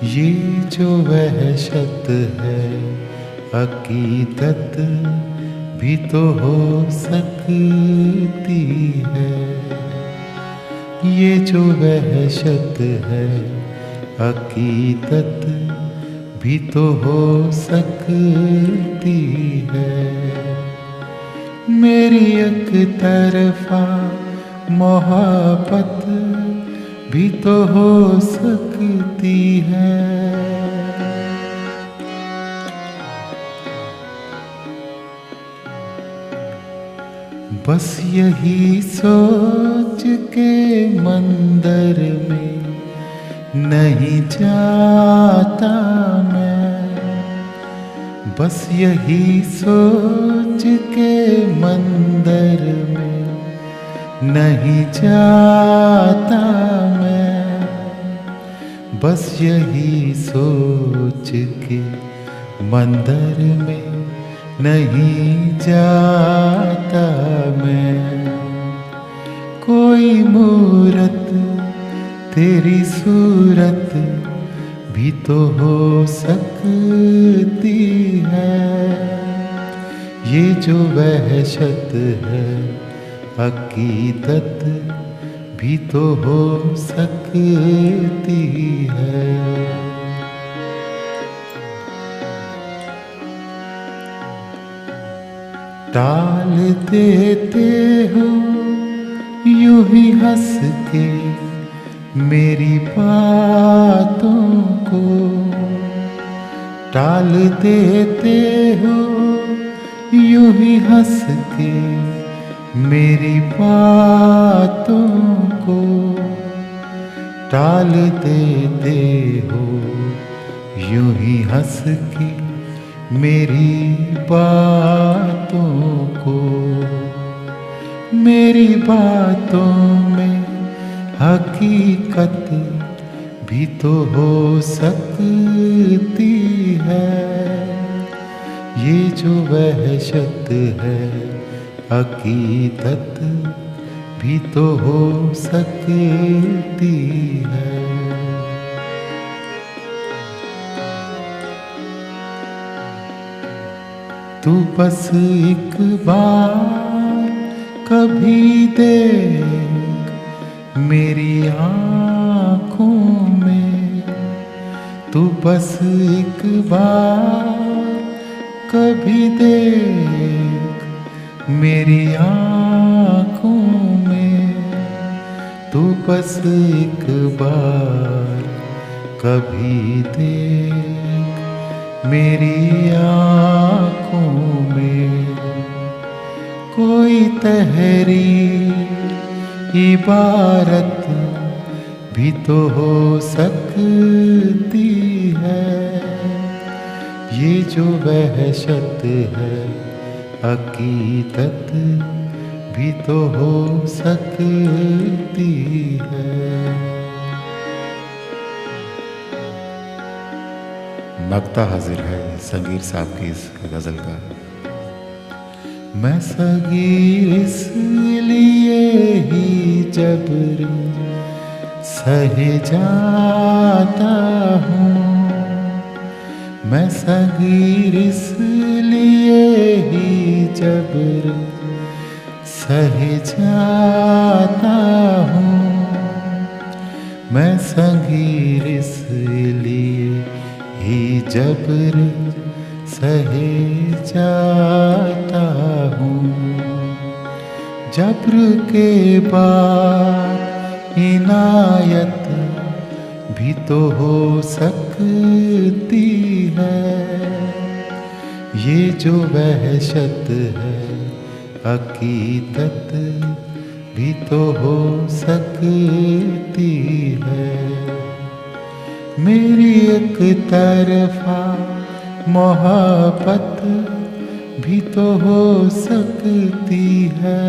ये जो वहशत है अकीदत भी तो हो सकती है। ये जो वहशत है अकीदत भी तो हो सकती है। मेरी एक तरफा मोहब्बत भी तो हो सकती है। बस यही सोच के मंदिर में नहीं जाता मैं। बस यही सोच के मंदिर में नहीं जाता मैं। बस यही सोच के मंदिर में नहीं जाता मैं। कोई मूरत तेरी सूरत भी तो हो सकती है। ये जो वहशत है अकीदत भी तो हो सकती है। टाल देते हो यूं ही हंस के मेरी बातों को। टाल देते हो यूं ही हंस के मेरी बातों को। टाल देते हो यूं ही हंस के मेरी बातों को। मेरी बातों में हकीकत भी तो हो सकती है। ये जो वहशत है अकीदत भी तो हो सकती है। तू बस एक बार कभी देख मेरी आँखों में। तू बस एक बार कभी देख मेरी आँखों में। तू बस एक बार कभी देख मेरी आँखों में। कोई तहरीर इबारत भी तो हो सकती है। ये जो वहशत है अकीदत भी तो हो सकती है। नक्ता हाजिर है सगीर साहब की इस गज़ल का। मैं सगीर इसलिए ही जबर सहे जाता हूँ। मैं सगीर इसलिए ही जबर सहे जाता हूँ। मैं सगीर इसलिए ही जबर सहे जाता हूँ। जबर के बाद इनायत भी तो हो सकती है। ये जो वहशत है अकीदत भी तो हो सकती है। मेरी एक तरफा मोहब्बत भी तो हो सकती है।